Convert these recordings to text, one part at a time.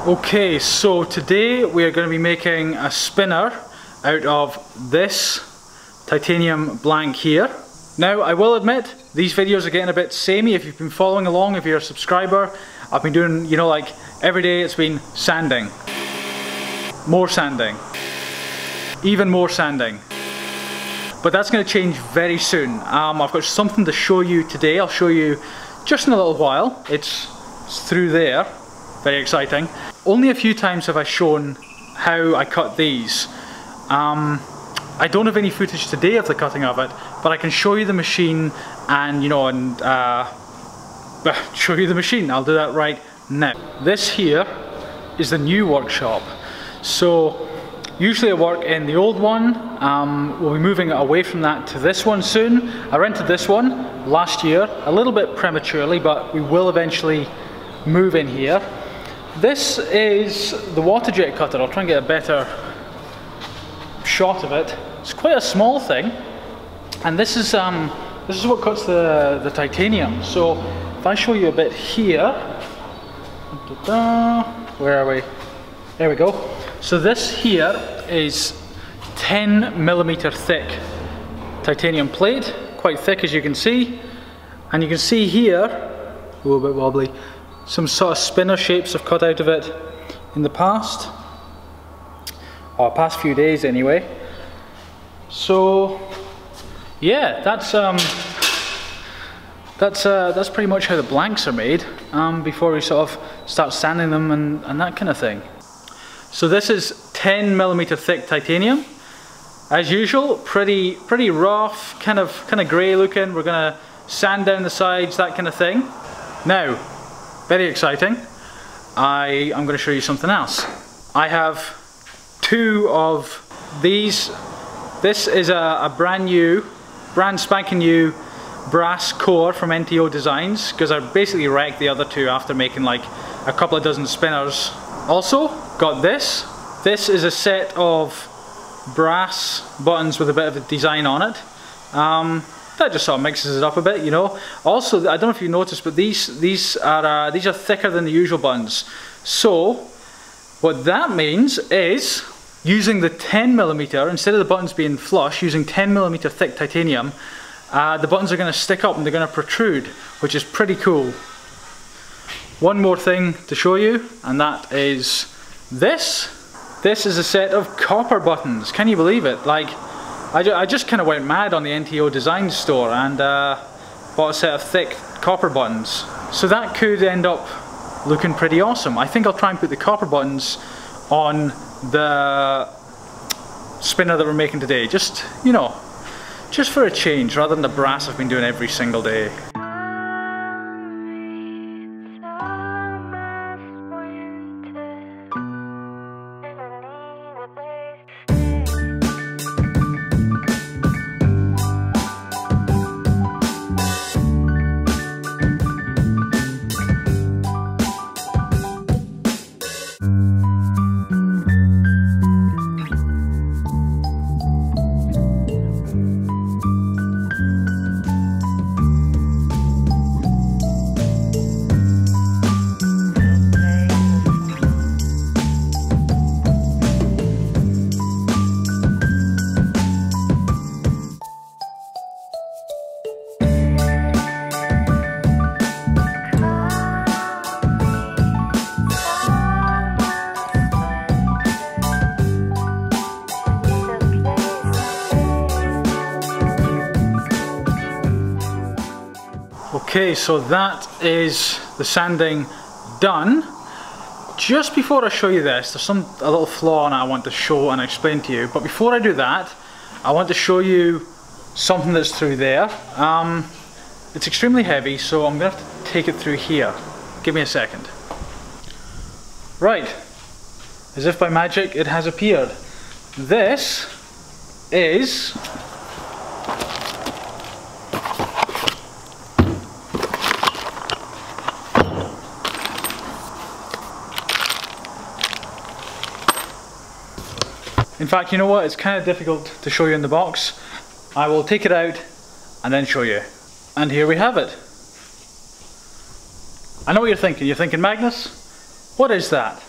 Okay, so today we are going to be making a spinner out of this titanium blank here. Now I will admit, these videos are getting a bit samey. If you've been following along, if you're a subscriber, I've been doing, you know, like every day it's been sanding, more sanding, even more sanding. But that's going to change very soon. I've got something to show you today. I'll show you just in a little while. It's through there. Very exciting. Only a few times have I shown how I cut these. I don't have any footage today of the cutting of it, but I can show you the machine and, you know, and show you the machine. I'll do that right now. This here is the new workshop. So usually I work in the old one. We'll be moving away from that to this one soon. I rented this one last year, a little bit prematurely, but we will eventually move in here. This is the water jet cutter. I'll try and get a better shot of it. It's quite a small thing, and this is what cuts the titanium. So if I show you a bit here, where are we? There we go. So this here is 10mm thick titanium plate, quite thick as you can see, and you can see here, a little bit wobbly, some sort of spinner shapes I've cut out of it in the past, or past few days anyway. So yeah, that's pretty much how the blanks are made before we sort of start sanding them and that kind of thing. So this is 10mm thick titanium. As usual, pretty rough, kind of grey looking. We're gonna sand down the sides, that kind of thing. Now, very exciting, I'm going to show you something else. I have two of these. This is a brand spanking new brass core from NTO Designs, because I basically wrecked the other two after making like a couple of dozen spinners. Also got this. This is a set of brass buttons with a bit of a design on it. That just sort of mixes it up a bit, you know. Also, I don't know if you noticed, but these are thicker than the usual buttons. So what that means is, using the 10mm, instead of the buttons being flush, using 10mm thick titanium, the buttons are going to stick up and they're going to protrude, which is pretty cool. One more thing to show you, and that is this. This is a set of copper buttons. Can you believe it? Like, I just kind of went mad on the NTO Designs store and bought a set of thick copper buttons. So that could end up looking pretty awesome. I think I'll try and put the copper buttons on the spinner that we're making today. Just, you know, just for a change, rather than the brass I've been doing every single day. Okay, so that is the sanding done. Just before I show you this, there's a little flaw in it I want to show and explain to you. But before I do that, I want to show you something that's through there. It's extremely heavy, so I'm going to have to take it through here. Give me a second. Right, as if by magic, it has appeared. This is in fact, you know what? It's kind of difficult to show you in the box. I will take it out and then show you. And here we have it. I know what you're thinking. You're thinking, Magnus, what is that?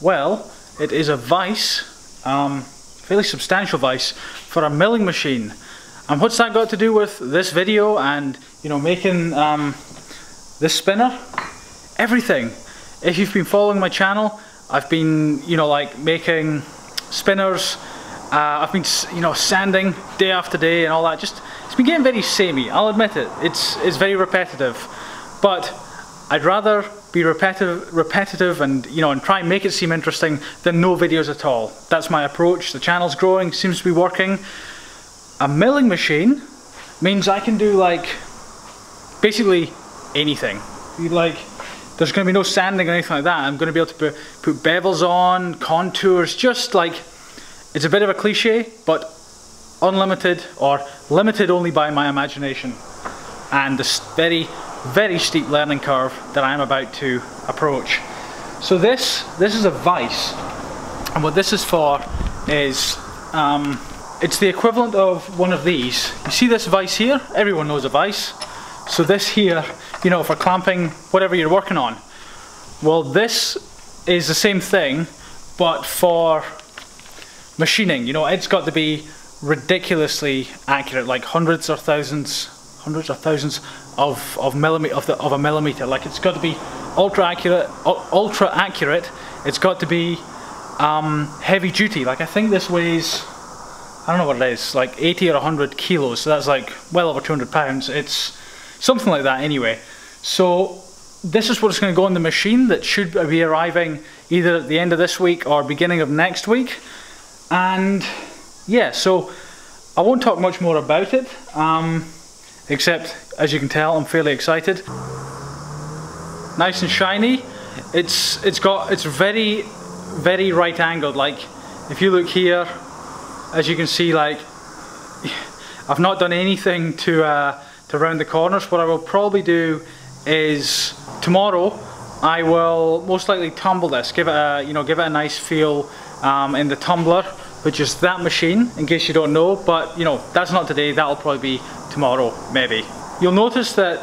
Well, it is a vise, fairly substantial vise, for a milling machine. And what's that got to do with this video and, you know, making this spinner? Everything. If you've been following my channel, I've been, you know, like making spinners. I've been, you know, sanding day after day and all that. Just, it's been getting very samey. I'll admit it. It's very repetitive, but I'd rather be repetitive and, you know, and try and make it seem interesting than no videos at all. That's my approach. The channel's growing, seems to be working. A milling machine means I can do like basically anything. Like, there's going to be no sanding or anything like that. I'm going to be able to put bevels on, contours, just like, it's a bit of a cliche, but unlimited or limited only by my imagination and this very, very steep learning curve that I'm about to approach. So this is a vise, and what this is for is it's the equivalent of one of these. You see this vise here? Everyone knows a vise. So this here, you know, for clamping whatever you're working on. Well, this is the same thing, but for machining. You know, it's got to be ridiculously accurate, like hundreds or thousands of a millimeter. Like, it's got to be ultra accurate. It's got to be heavy duty. Like, I think this weighs, I don't know what it is, like 80 or 100 kilos. So that's like well over 200 pounds. It's something like that anyway. So this is what's going to go in the machine that should be arriving either at the end of this week or beginning of next week. And yeah, so I won't talk much more about it, except, as you can tell, I'm fairly excited. Nice and shiny. It's very, very right angled. Like, if you look here, as you can see, like, I've not done anything to round the corners. What I will probably do is tomorrow I will most likely tumble this, give it a nice feel in the tumbler, which is that machine, in case you don't know. But you know, that's not today. That'll probably be tomorrow, maybe. You'll notice that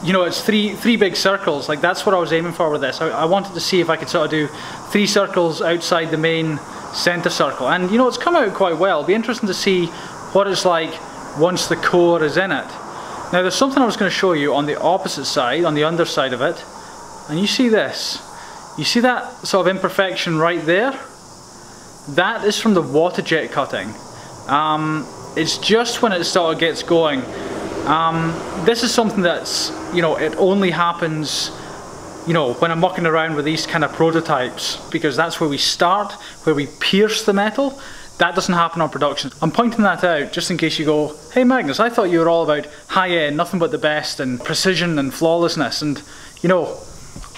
you know, it's three big circles. Like, that's what I was aiming for with this. I wanted to see if I could sort of do 3 circles outside the main center circle, and you know, it's come out quite well. It'll be interesting to see what it's like once the core is in it. Now, there's something I was going to show you on the opposite side, on the underside of it, and you see this. You see that sort of imperfection right there? That is from the water jet cutting. It's just when it sort of gets going. This is something that's, you know, it only happens, you know, when I'm mucking around with these kind of prototypes, because that's where we start, where we pierce the metal. That doesn't happen on production. I'm pointing that out just in case you go, hey Magnus, I thought you were all about high end, nothing but the best and precision and flawlessness. And you know,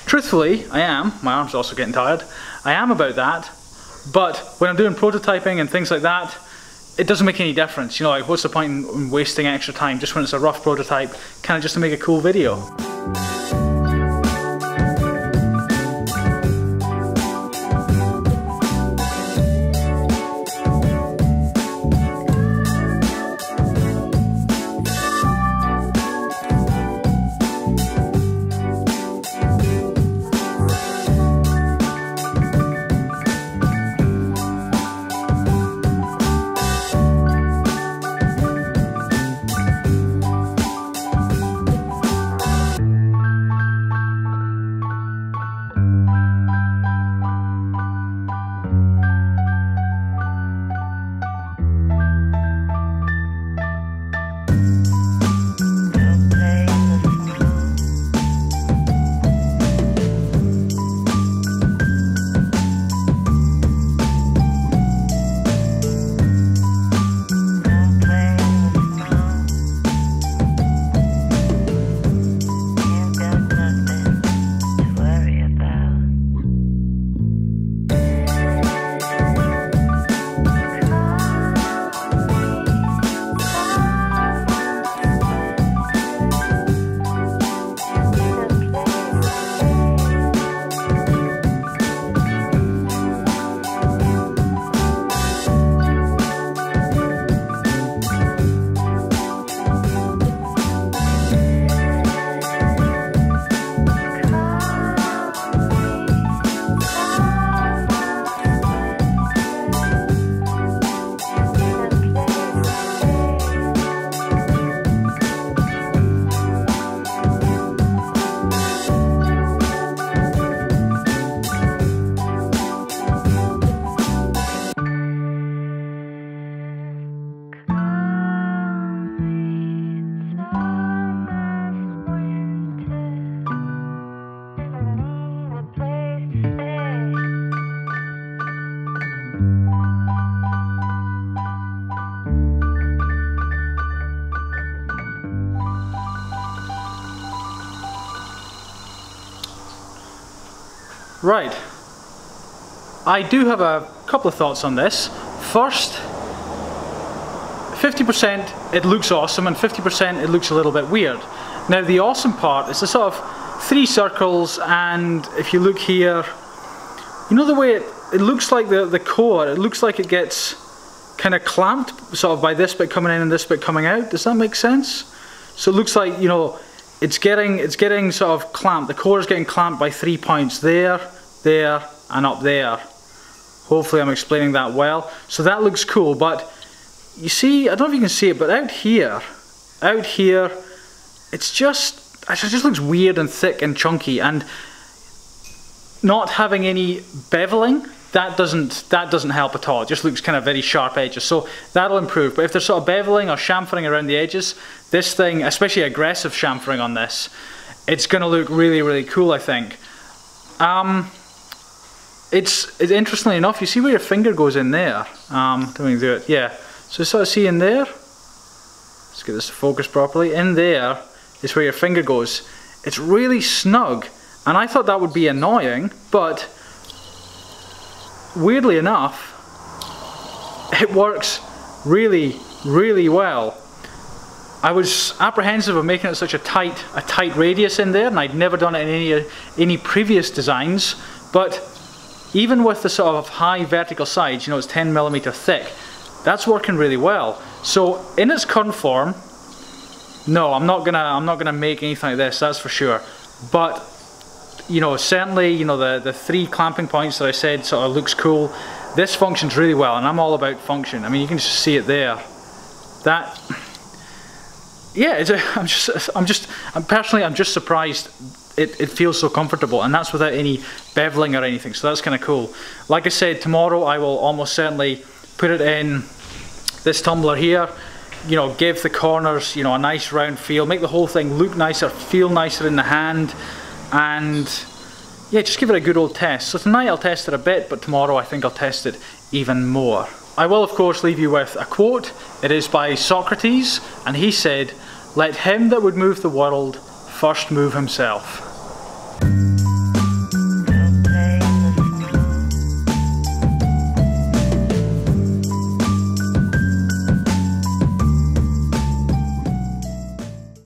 truthfully, I am. My arm's also getting tired. I am about that. But when I'm doing prototyping and things like that, it doesn't make any difference. You know, like, what's the point in wasting extra time just when it's a rough prototype, kind of just to make a cool video. Right, I do have a couple of thoughts on this. First, 50% it looks awesome and 50% it looks a little bit weird. Now the awesome part is the sort of 3 circles, and if you look here, you know the way it looks like the core, it looks like it gets kind of clamped sort of by this bit coming in and this bit coming out. Does that make sense? So it looks like, you know, it's getting sort of clamped. The core is getting clamped by 3 points there, there and up there. Hopefully I'm explaining that well. So that looks cool, but you see, I don't know if you can see it, but out here, it just looks weird and thick and chunky, and not having any beveling, that doesn't help at all. It just looks kind of very sharp edges, so that'll improve. But if there's sort of beveling or chamfering around the edges, this thing, especially aggressive chamfering on this, it's going to look really, really cool, I think. It's interestingly enough, you see where your finger goes in there. Don't even do it. Yeah. So sort of see in there. Let's get this to focus properly. In there is where your finger goes. It's really snug, and I thought that would be annoying, but weirdly enough, it works really, really well. I was apprehensive of making it such a tight radius in there, and I'd never done it in any previous designs, but even with the sort of high vertical sides, you know, it's 10mm thick, that's working really well. So in its current form, no, I'm not gonna make anything like this, that's for sure. But you know, certainly, you know, the 3 clamping points that I said sort of looks cool. This functions really well, and I'm all about function. I mean, you can just see it there. That, yeah, I'm just surprised it feels so comfortable, and that's without any beveling or anything, so that's kind of cool. Like I said, tomorrow I will almost certainly put it in this tumbler here, you know, give the corners, you know, a nice round feel, make the whole thing look nicer, feel nicer in the hand, and yeah, just give it a good old test. So tonight I'll test it a bit, but tomorrow I think I'll test it even more. I will of course leave you with a quote. It is by Socrates, and he said, "Let him that would move the world first move himself."